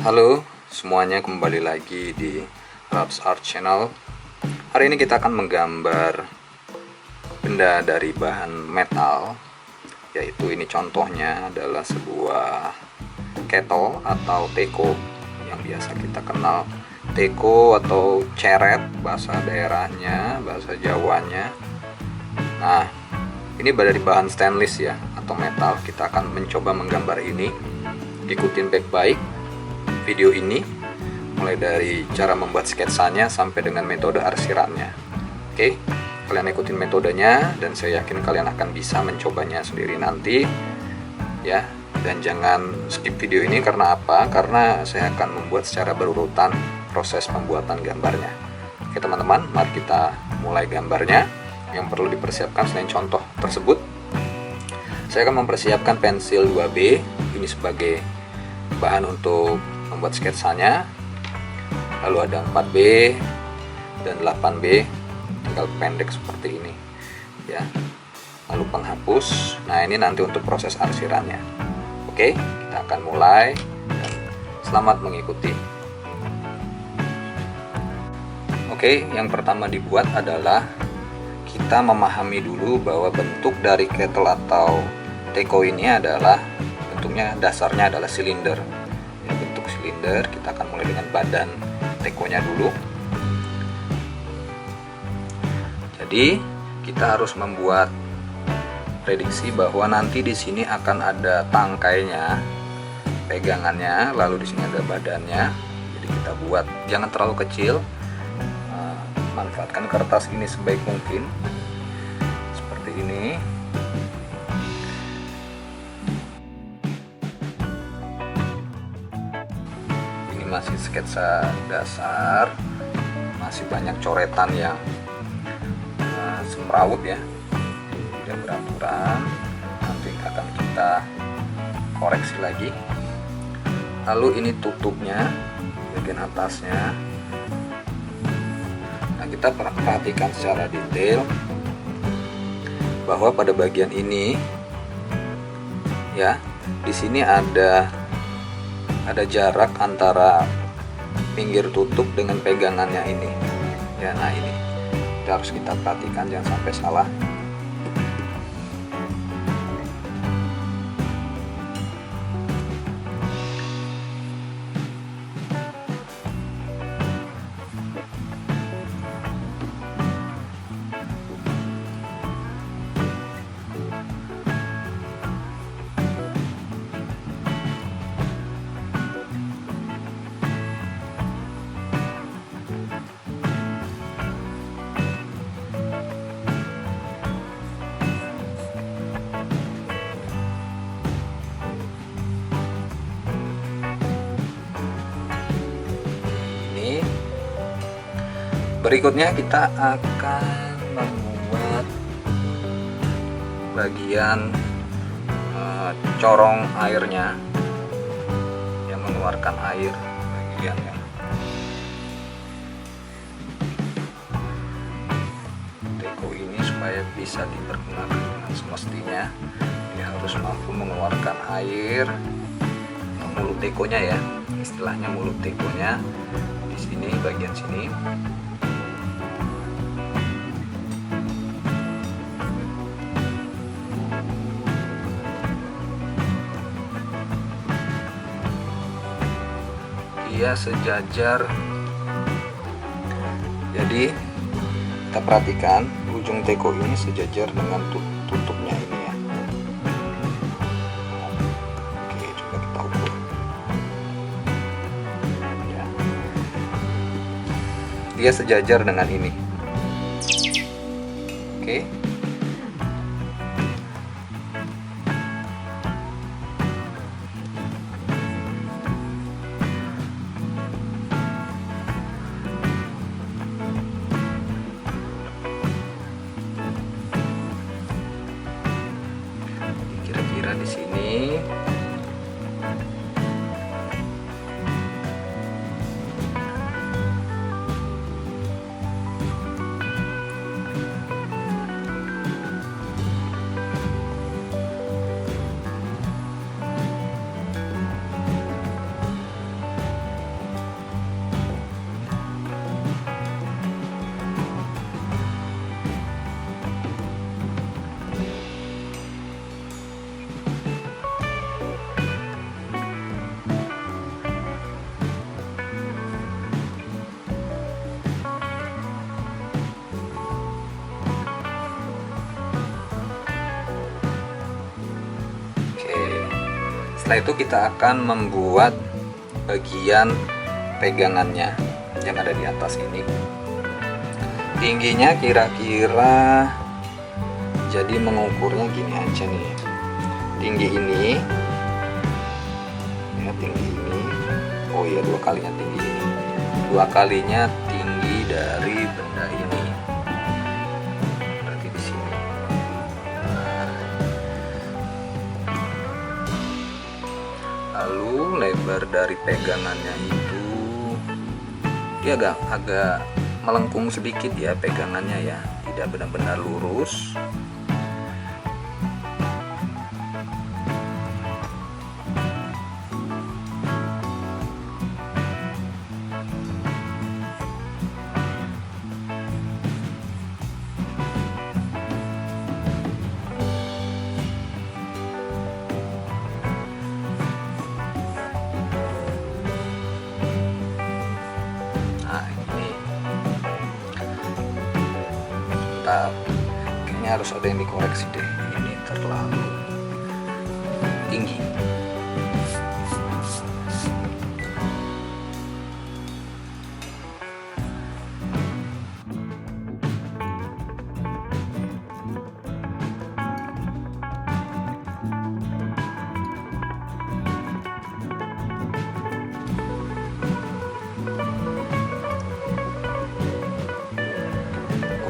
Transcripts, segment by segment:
Halo semuanya, kembali lagi di Raps Art Channel. Hari ini kita akan menggambar benda dari bahan metal, yaitu ini contohnya adalah sebuah kettle atau teko yang biasa kita kenal teko atau ceret bahasa daerahnya, bahasa Jawanya. Nah, ini dari bahan stainless ya atau metal. Kita akan mencoba menggambar ini. Ikutin baik-baik video ini, mulai dari cara membuat sketsanya sampai dengan metode arsirannya. Oke, kalian ikutin metodenya dan saya yakin kalian akan bisa mencobanya sendiri nanti ya. Dan jangan skip video ini, karena apa? Karena saya akan membuat secara berurutan proses pembuatan gambarnya. Oke teman-teman, mari kita mulai gambarnya. Yang perlu dipersiapkan selain contoh tersebut, saya akan mempersiapkan pensil 2B ini sebagai bahan untuk membuat sketsanya. Lalu ada 4B dan 8B, tinggal pendek seperti ini ya. Lalu penghapus. Nah, ini nanti untuk proses arsirannya. Oke, kita akan mulai dan selamat mengikuti. Oke, yang pertama dibuat adalah kita memahami dulu bahwa bentuk dari kettle atau teko ini adalah bentuknya, dasarnya adalah silinder. Bentuk silinder, kita akan mulai dengan badan tekonya dulu. Jadi kita harus membuat prediksi bahwa nanti di sini akan ada tangkainya, pegangannya, lalu di sini ada badannya. Jadi kita buat jangan terlalu kecil. Manfaatkan kertas ini sebaik mungkin seperti ini. Ini masih sketsa dasar, masih banyak coretan yang semrawut ya, tidak beraturan. Nanti akan kita koreksi lagi. Lalu ini tutupnya, bagian atasnya. Kita perhatikan secara detail bahwa pada bagian ini ya, di sini ada jarak antara pinggir tutup dengan pegangannya ini ya. Nah, ini harus kita perhatikan, jangan sampai salah. Berikutnya kita akan membuat bagian corong airnya yang mengeluarkan air bagiannya. Teko ini supaya bisa dipergunakan dengan semestinya, dia harus mampu mengeluarkan air. Mulut tekonya ya, istilahnya mulut tekonya di sini, bagian sini. Dia sejajar, jadi kita perhatikan ujung teko ini sejajar dengan tutupnya ini ya. Oke, coba kita ukur ya. Dia sejajar dengan ini. Oke, di sini. Setelah itu kita akan membuat bagian pegangannya yang ada di atas ini. Tingginya kira-kira, jadi mengukurnya gini aja nih. Tinggi ini ya, tinggi ini, oh iya, 2 kalinya tinggi ini, 2 kalinya tinggi dari benda ini, berarti di sini. Lalu lebar dari pegangannya itu dia agak melengkung sedikit ya pegangannya ya, tidak benar-benar lurus. Kayaknya harus ada yang dikoreksi deh, ini terlalu tinggi.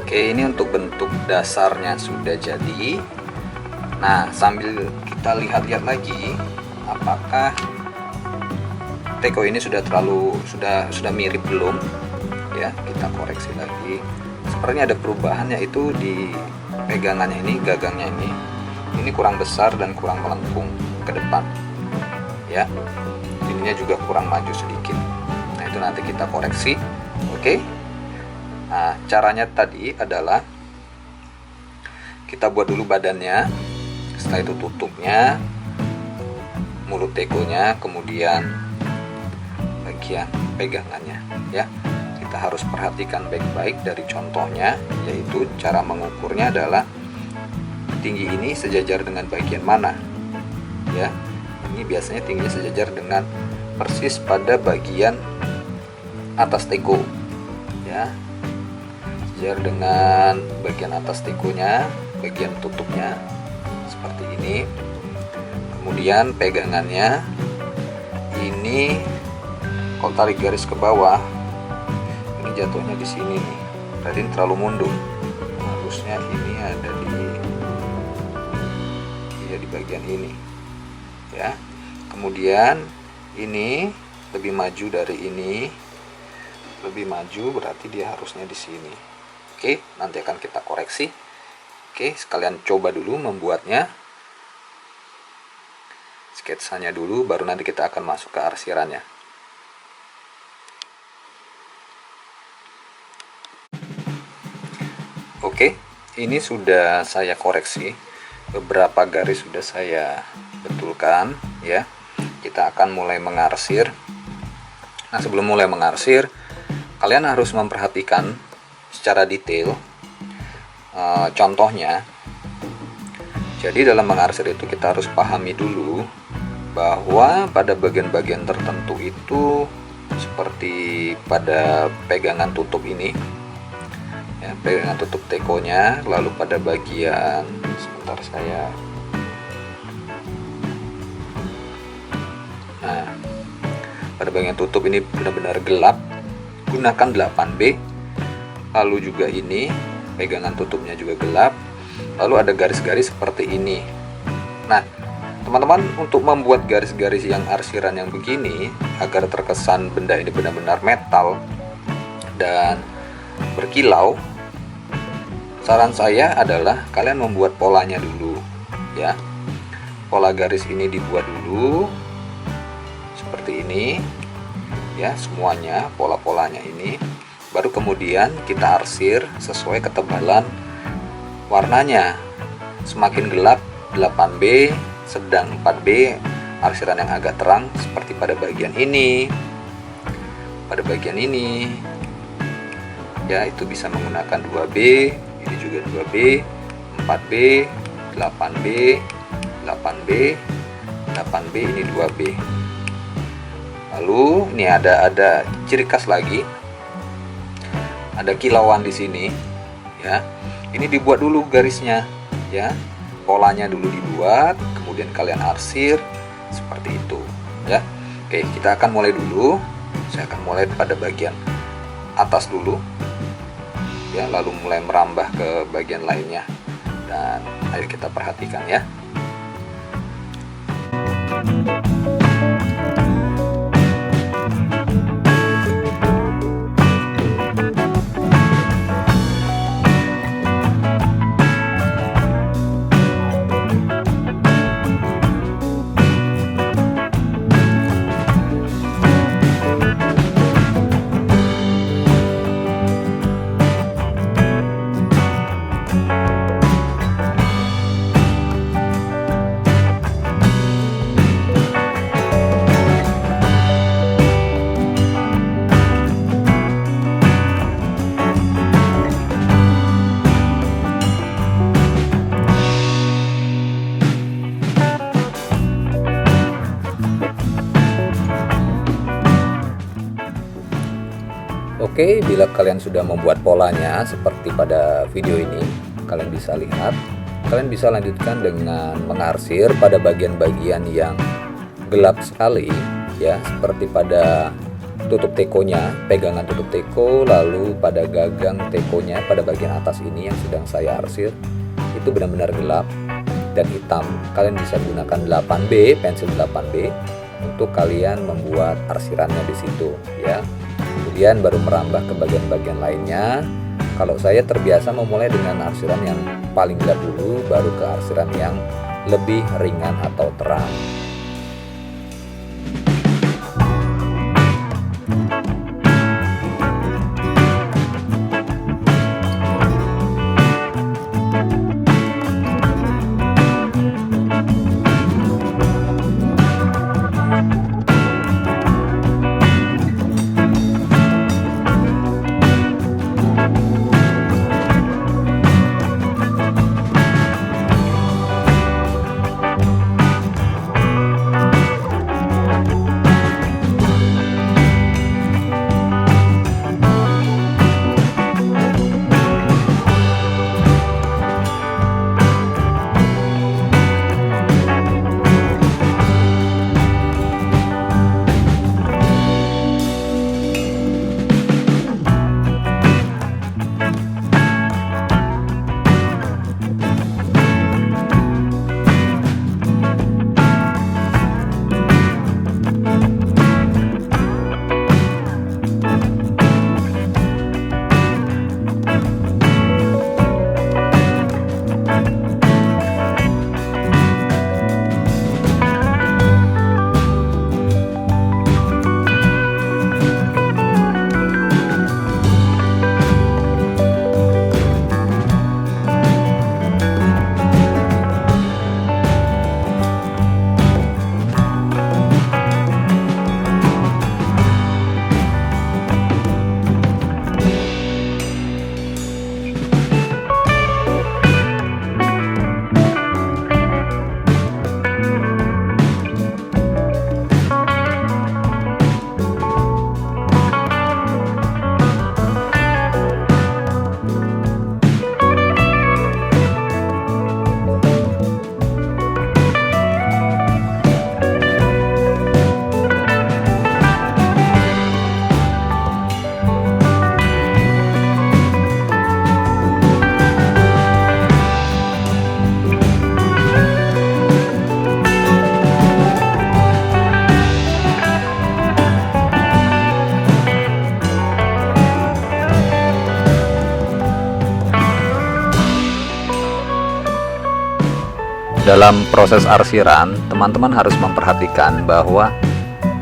Oke, ini untuk bentuk dasarnya sudah jadi. Nah, sambil kita lihat-lihat lagi apakah teko ini sudah mirip belum ya, kita koreksi lagi. Sepertinya ada perubahan, yaitu di pegangannya ini, gagangnya ini kurang besar dan kurang melengkung ke depan ya, ininya juga kurang maju sedikit. Nah, itu nanti kita koreksi. Oke. Nah, caranya tadi adalah kita buat dulu badannya, setelah itu tutupnya, mulut tekonya, kemudian bagian pegangannya ya. Kita harus perhatikan baik-baik dari contohnya, yaitu cara mengukurnya adalah tinggi ini sejajar dengan bagian mana ya. Ini biasanya tingginya sejajar dengan persis pada bagian atas teko ya, sejajar dengan bagian atas tekonya, bagian tutupnya seperti ini. Kemudian pegangannya ini, kalau tarik garis ke bawah, ini jatuhnya di sini nih, berarti ini terlalu mundur. Harusnya ini ada di bagian ini ya. Kemudian ini lebih maju dari ini, lebih maju, berarti dia harusnya di sini. Oke, nanti akan kita koreksi. Oke, sekalian coba dulu membuatnya, sketsanya dulu, baru nanti kita akan masuk ke arsirannya. Oke, ini sudah saya koreksi, beberapa garis sudah saya betulkan ya. Kita akan mulai mengarsir. Nah, sebelum mulai mengarsir, kalian harus memperhatikan secara detail contohnya. Jadi dalam mengarsir itu kita harus pahami dulu bahwa pada bagian-bagian tertentu itu, seperti pada pegangan tutup ini ya, pegangan tutup tekonya, lalu pada bagian, sebentar saya, nah pada bagian tutup ini benar-benar gelap, gunakan 8B. Lalu juga ini pegangan tutupnya juga gelap, lalu ada garis-garis seperti ini. Nah teman-teman, untuk membuat garis-garis yang arsiran yang begini agar terkesan benda ini benar-benar metal dan berkilau, saran saya adalah kalian membuat polanya dulu ya. Pola garis ini dibuat dulu seperti ini ya, semuanya pola-polanya ini, baru kemudian kita arsir sesuai ketebalan warnanya. Semakin gelap 8B, sedang 4B, arsiran yang agak terang seperti pada bagian ini, pada bagian ini ya, itu bisa menggunakan 2B, ini juga 2B, 4B, 8B, 8B, 8B, ini 2B. Lalu ini ada ciri khas lagi, ada kilauan di sini ya. Ini dibuat dulu garisnya ya, polanya dulu dibuat, kemudian kalian arsir seperti itu ya. Oke, kita akan mulai dulu. Saya akan mulai pada bagian atas dulu ya, lalu mulai merambah ke bagian lainnya, dan ayo kita perhatikan ya. Oke, bila kalian sudah membuat polanya seperti pada video ini, kalian bisa lihat, kalian bisa lanjutkan dengan mengarsir pada bagian-bagian yang gelap sekali ya, seperti pada tutup tekonya, pegangan tutup teko, lalu pada gagang tekonya pada bagian atas ini yang sedang saya arsir, itu benar-benar gelap dan hitam. Kalian bisa gunakan 8B, pensil 8B untuk kalian membuat arsirannya di situ ya. Kemudian baru merambah ke bagian-bagian lainnya. Kalau saya terbiasa memulai dengan arsiran yang paling gelap dulu, baru ke arsiran yang lebih ringan atau terang. Dalam proses arsiran, teman-teman harus memperhatikan bahwa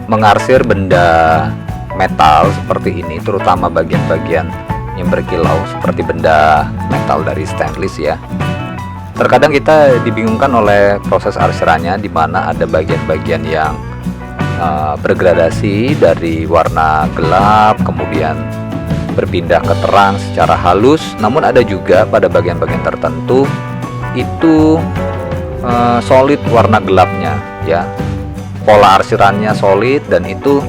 mengarsir benda metal seperti ini, terutama bagian-bagian yang berkilau seperti benda metal dari stainless ya, terkadang kita dibingungkan oleh proses arsirannya, di mana ada bagian-bagian yang bergradasi dari warna gelap kemudian berpindah ke terang secara halus, namun ada juga pada bagian-bagian tertentu itu solid warna gelapnya ya, pola arsirannya solid, dan itu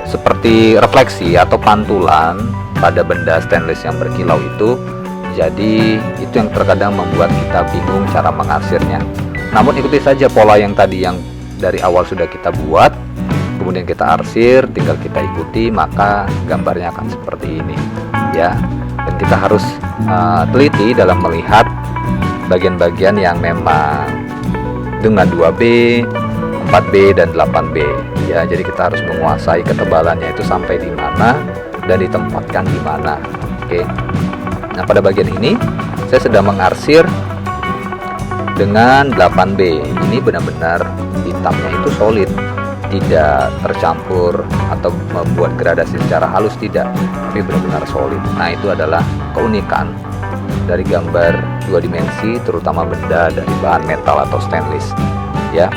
seperti refleksi atau pantulan pada benda stainless yang berkilau itu. Jadi itu yang terkadang membuat kita bingung cara mengarsirnya. Namun ikuti saja pola yang tadi yang dari awal sudah kita buat, kemudian kita arsir, tinggal kita ikuti, maka gambarnya akan seperti ini ya. Dan kita harus teliti dalam melihat bagian-bagian yang memang dengan 2B, 4B, dan 8B ya. Jadi kita harus menguasai ketebalannya itu sampai di mana dan ditempatkan di mana. Oke. Nah, pada bagian ini saya sedang mengarsir dengan 8B. Ini benar-benar hitamnya itu solid, tidak tercampur atau membuat gradasi secara halus, tidak, tapi benar-benar solid. Nah, itu adalah keunikan dari gambar 2 dimensi, terutama benda dari bahan metal atau stainless ya.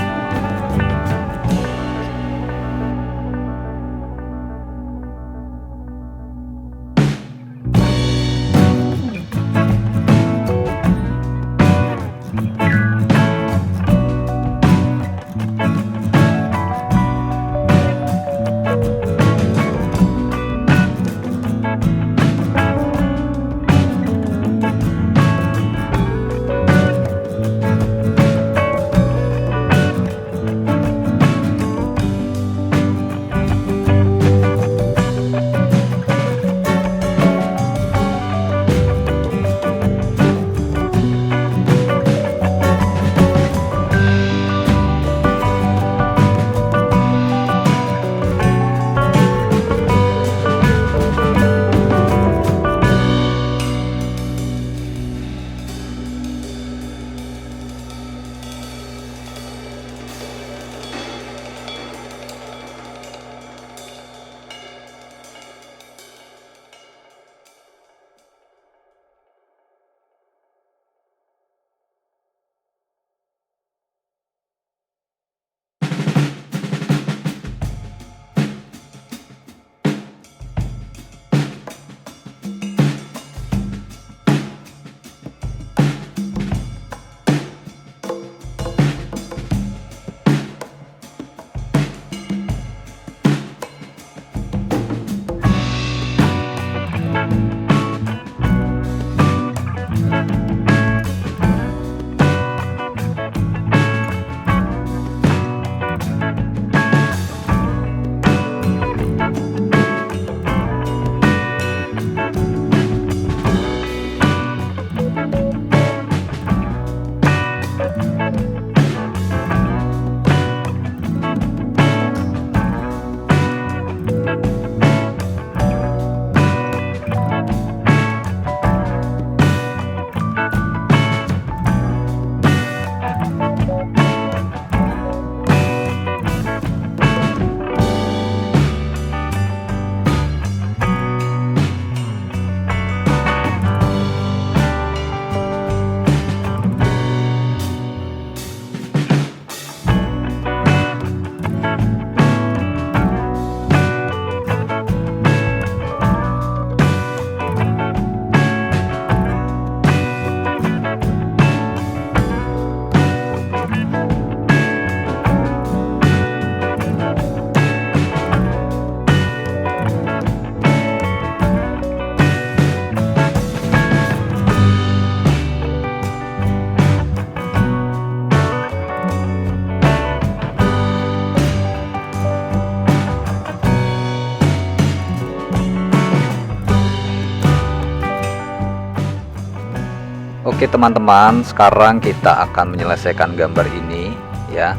Oke teman-teman, sekarang kita akan menyelesaikan gambar ini ya.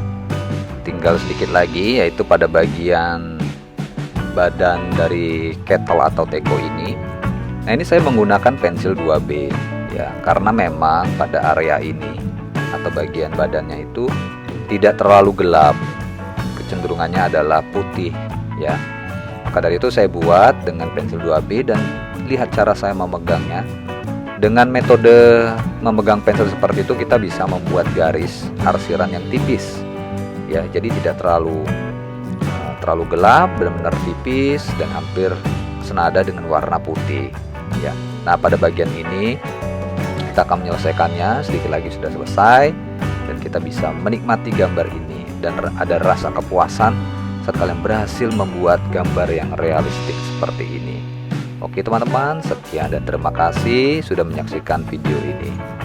Tinggal sedikit lagi, yaitu pada bagian badan dari kettle atau teko ini. Nah, ini saya menggunakan pensil 2B ya, karena memang pada area ini atau bagian badannya itu tidak terlalu gelap, kecenderungannya adalah putih ya. Maka dari itu saya buat dengan pensil 2B, dan lihat cara saya memegangnya. Dengan metode memegang pensil seperti itu, kita bisa membuat garis arsiran yang tipis ya, jadi tidak terlalu gelap, benar-benar tipis dan hampir senada dengan warna putih ya. Nah, pada bagian ini kita akan menyelesaikannya, sedikit lagi sudah selesai, dan kita bisa menikmati gambar ini dan ada rasa kepuasan saat kalian berhasil membuat gambar yang realistik seperti ini. Oke teman-teman, sekian dan terima kasih sudah menyaksikan video ini.